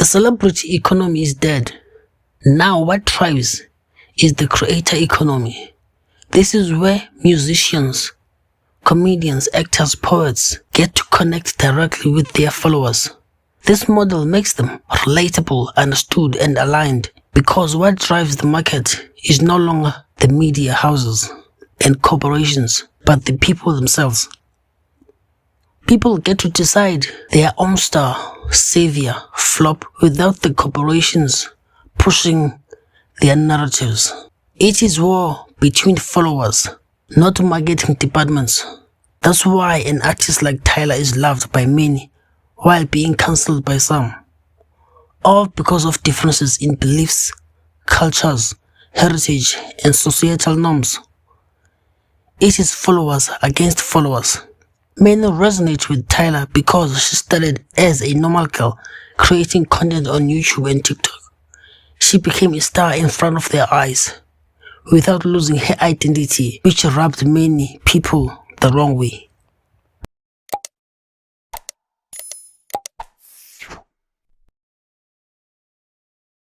The celebrity economy is dead. Now what thrives is the creator economy. This is where musicians, comedians, actors, poets get to connect directly with their followers. This model makes them relatable, understood, and aligned because what drives the market is no longer the media houses and corporations, but the people themselves. People get to decide their own star, savior, flop without the corporations pushing their narratives. It is war between followers, not marketing departments. That's why an artist like Tyler is loved by many while being cancelled by some. All because of differences in beliefs, cultures, heritage, and societal norms. It is followers against followers. Many resonate with Tyler because she started as a normal girl creating content on YouTube and TikTok. She became a star in front of their eyes without losing her identity, which rubbed many people the wrong way.